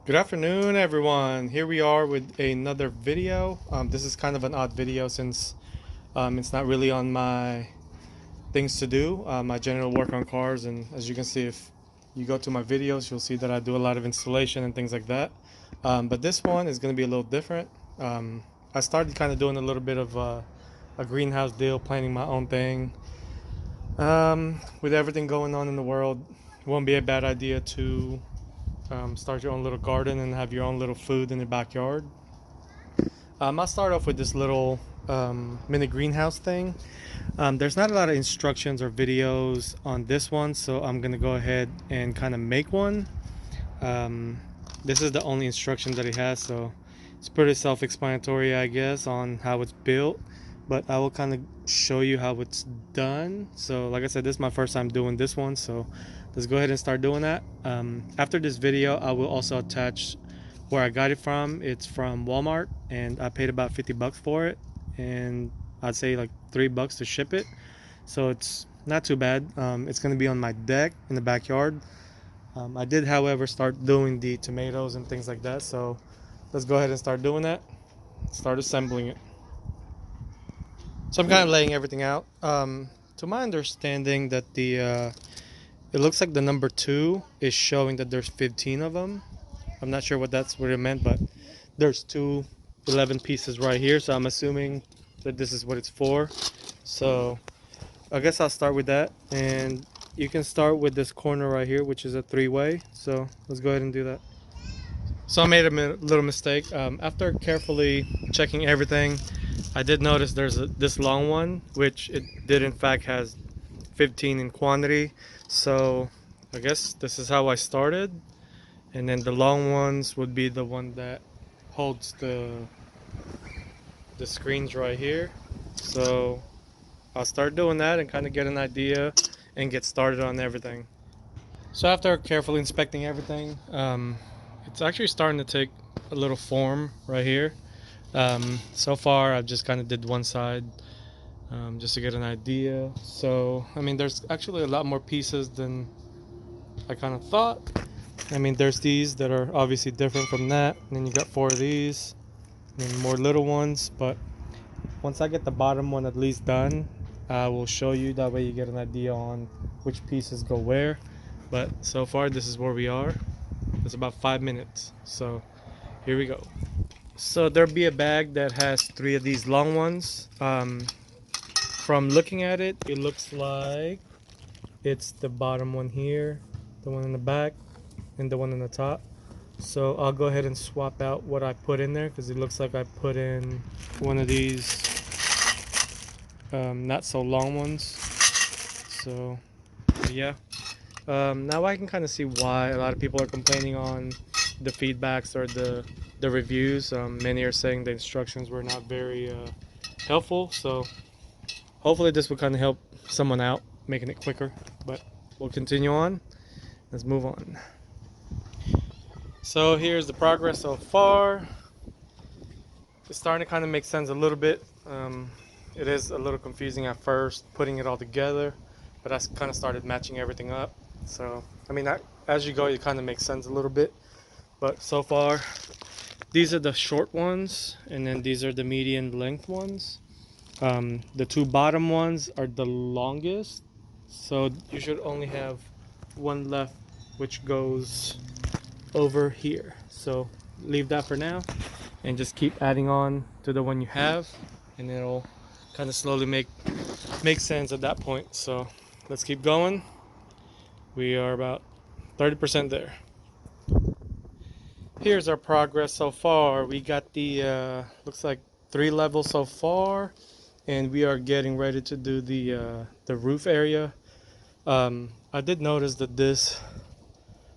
Good afternoon, everyone. Here we are with another video. This is kind of an odd video since it's not really on my things to do. I generally work on cars, and as you can see, if you go to my videos, you'll see that I do a lot of installation and things like that. But this one is going to be a little different. I started kind of doing a little bit of a greenhouse deal, planning my own thing. With everything going on in the world, it won't be a bad idea to start your own little garden and have your own little food in the backyard. I'll start off with this little mini greenhouse thing. There's not a lot of instructions or videos on this one, so I'm gonna go ahead and kind of make one. Um, this is the only instruction that it has, so it's pretty self-explanatory, I guess, on how it's built. But I will kind of show you how it's done. So, like I said, this is my first time doing this one, so let's go ahead and start doing that. After this video, I will also attach where I got it from. It's from Walmart, and I paid about 50 bucks for it, and I'd say like $3 to ship it. So it's not too bad. It's going to be on my deck in the backyard. I did, however, start doing the tomatoes and things like that. So let's go ahead and start doing that. Start assembling it. So I'm kind of laying everything out. To my understanding, that it looks like the number 2 is showing that there's 15 of them. I'm not sure what it meant, but there's 11 pieces right here, so I'm assuming that this is what it's for. So I guess I'll start with that, and you can start with this corner right here, which is a 3-way. So let's go ahead and do that. So I made a little mistake. After carefully checking everything, I did notice there's this long one, which it did in fact has 15 in quantity. So I guess this is how I started, and then the long ones would be the one that holds the screens right here. So I'll start doing that and kind of get an idea and get started on everything. So after carefully inspecting everything, it's actually starting to take a little form right here. So far I've just kind of did one side, just to get an idea. So I mean, there's actually a lot more pieces than I kind of thought. I mean, there's these that are obviously different from that, and then you got 4 of these and more little ones. But once I get the bottom one at least done, I will show you. That way you get an idea on which pieces go where. But so far this is where we are. It's about 5 minutes, so here we go. So there'll be a bag that has 3 of these long ones. From looking at it, it looks like it's the bottom one here, the one in the back, and the one on the top. So I'll go ahead and swap out what I put in there, because it looks like I put in one of these not so long ones. So yeah, now I can kind of see why a lot of people are complaining on the feedbacks or the reviews. Many are saying the instructions were not very helpful, so hopefully this will kind of help someone out, making it quicker. But we'll continue on. Let's move on. So here's the progress so far. It's starting to kind of make sense a little bit. It is a little confusing at first putting it all together, but I kind of started matching everything up. So I mean, as you go, it kind of makes sense a little bit. But so far, these are the short ones, and then these are the medium length ones. The 2 bottom ones are the longest, so you should only have one left, which goes over here. So leave that for now, and just keep adding on to the one you have, and it'll kind of slowly make sense at that point. So let's keep going. We are about 30% there. Here's our progress so far. We got the looks like 3 levels so far, and we are getting ready to do the roof area. I did notice that this,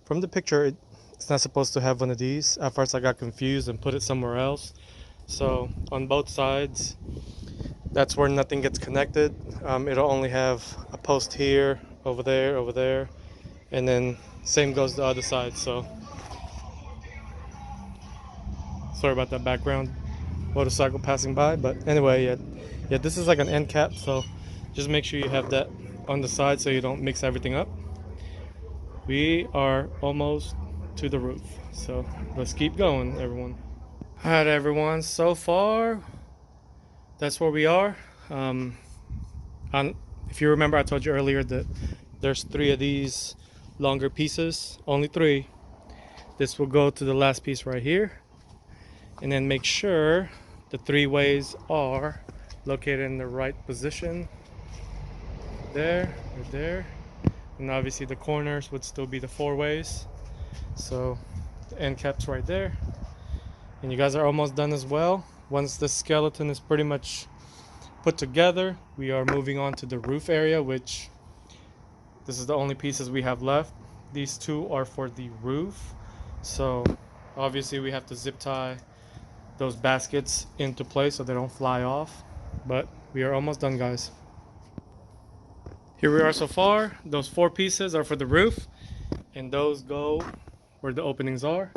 from the picture, it's not supposed to have one of these. At first I got confused and put it somewhere else. So on both sides, that's where nothing gets connected. It'll only have a post here, over there, and then same goes the other side. So sorry about that background motorcycle passing by. But anyway, yeah, this is like an end cap, so just make sure you have that on the side so you don't mix everything up. We are almost to the roof. So let's keep going, everyone. All right, everyone. So far, that's where we are. Um, if you remember, I told you earlier that there's 3 of these longer pieces, only 3. This will go to the last piece right here, and then make sure the 3 ways are located in the right position. There, right there, and obviously the corners would still be the 4 ways. So the end cap's right there, and you guys are almost done as well. Once the skeleton is pretty much put together, we are moving on to the roof area, which this is the only pieces we have left. These 2 are for the roof, so obviously we have to zip tie those baskets into place so they don't fly off, but we are almost done, guys. Here we are so far. Those 4 pieces are for the roof, and those go where the openings are.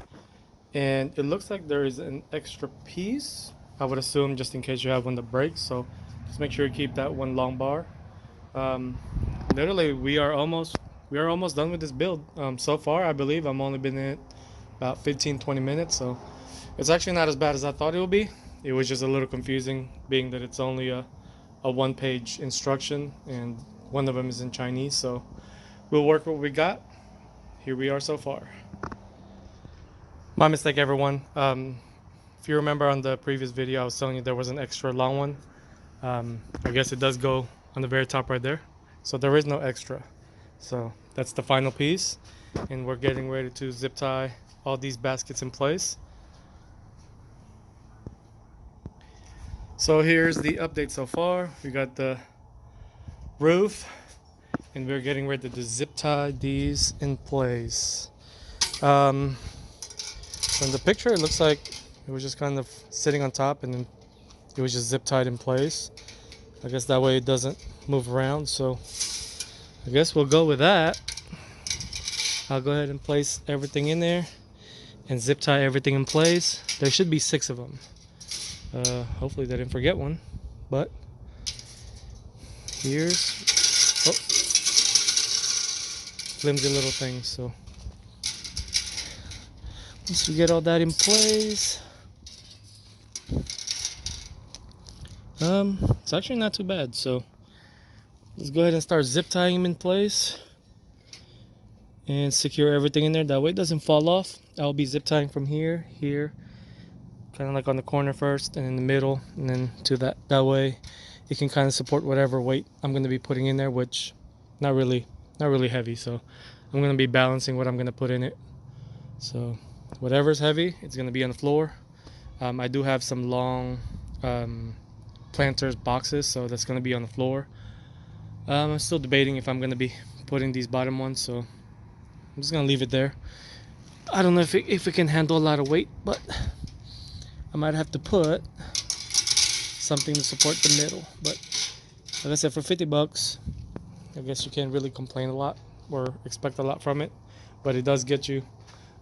And it looks like there is an extra piece, I would assume, just in case you have one that breaks. So just make sure you keep that one long bar. Literally, we are almost done with this build. So far, I believe I'm only been in it about 15-20 minutes, so it's actually not as bad as I thought it would be. It was just a little confusing, being that it's only a 1-page instruction, and one of them is in Chinese. So we'll work what we got. Here we are so far. My mistake, everyone. If you remember on the previous video, I was telling you there was an extra long one. I guess it does go on the very top right there. So there is no extra. So that's the final piece, and we're getting ready to zip tie all these baskets in place. So here's the update so far. We got the roof, and we're getting ready to zip tie these in place. From the picture, it looks like it was just kind of sitting on top, and then it was just zip tied in place. I guess that way it doesn't move around, so I guess we'll go with that. I'll go ahead and place everything in there and zip tie everything in place. There should be 6 of them. Hopefully they didn't forget one, but here's flimsy little things. So once we get all that in place, it's actually not too bad. So let's go ahead and start zip tying them in place and secure everything in there. That way it doesn't fall off. I'll be zip tying from here, kind of like on the corner first, and in the middle, and then to that way it can kind of support whatever weight I'm going to be putting in there, which not really heavy. So I'm going to be balancing what I'm going to put in it. So whatever's heavy, it's going to be on the floor. I do have some long planters boxes, so that's going to be on the floor. I'm still debating if I'm going to be putting these bottom ones, so I'm just going to leave it there. I don't know if it can handle a lot of weight, but I might have to put something to support the middle. But like I said, for 50 bucks, I guess you can't really complain a lot or expect a lot from it, but it does get you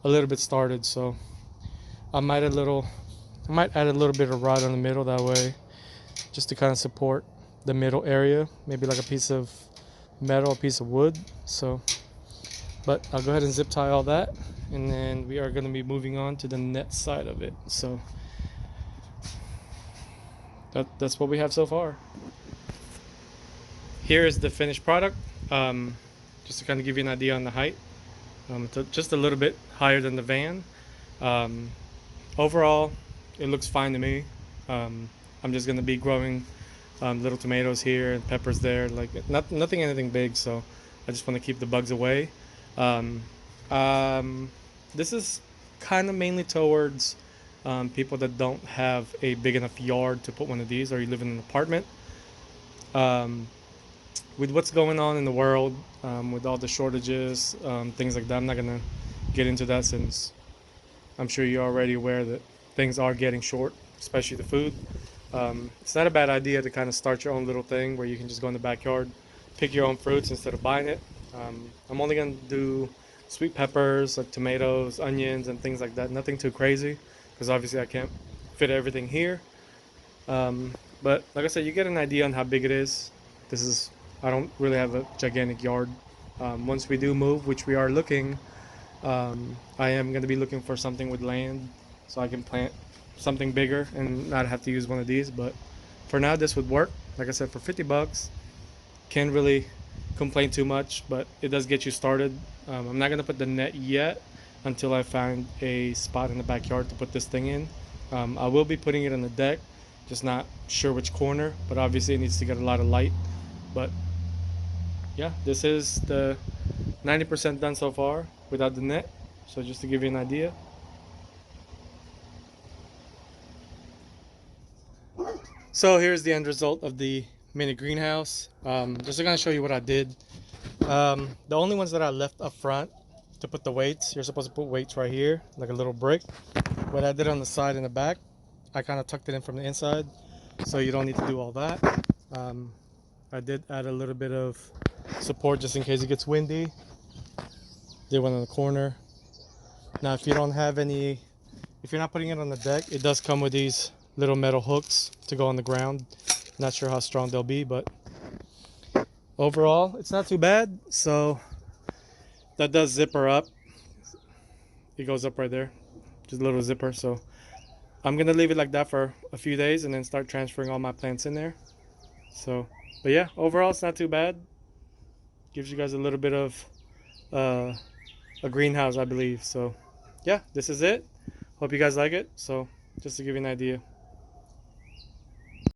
a little bit started. So I might add a little bit of rod on the middle, that way, just to kind of support the middle area, maybe like a piece of metal, a piece of wood. So, but I'll go ahead and zip tie all that, and then we are going to be moving on to the net side of it. So that's what we have so far. Here is the finished product. Just to kind of give you an idea on the height, it's just a little bit higher than the van. Overall, it looks fine to me. I'm just going to be growing little tomatoes here and peppers there, like nothing anything big, so I just want to keep the bugs away. This is kind of mainly towards people that don't have a big enough yard to put one of these, or you live in an apartment. With what's going on in the world, with all the shortages, things like that, I'm not gonna get into that, since I'm sure you're already aware that things are getting short, especially the food. It's not a bad idea to kind of start your own little thing where you can just go in the backyard, pick your own fruits instead of buying it. I'm only gonna do sweet peppers, like tomatoes, onions, and things like that. Nothing too crazy, because obviously I can't fit everything here. But like I said, you get an idea on how big it is. I don't really have a gigantic yard. Once we do move, which we are looking I am going to be looking for something with land so I can plant something bigger and not have to use one of these. But for now, this would work. Like I said, for 50 bucks, can't really complain too much, but it does get you started. I'm not going to put the net yet until I find a spot in the backyard to put this thing in. I will be putting it on the deck, just not sure which corner, but obviously it needs to get a lot of light. But yeah, this is the 90% done so far without the net. So just to give you an idea. So here's the end result of the mini greenhouse. Just gonna show you what I did. The only ones that I left up front to put the weights, you're supposed to put weights right here, like a little brick. What I did on the side and the back, I kind of tucked it in from the inside, so you don't need to do all that. I did add a little bit of support just in case it gets windy. Did one in the corner. Now if you don't have any, if you're not putting it on the deck, it does come with these little metal hooks to go on the ground. Not sure how strong they'll be, but overall it's not too bad. So that does zipper up. It goes up right there, just a little zipper. So I'm gonna leave it like that for a few days and then start transferring all my plants in there. So but yeah, overall it's not too bad. Gives you guys a little bit of a greenhouse, I believe. So yeah, this is it. Hope you guys like it. So just to give you an idea.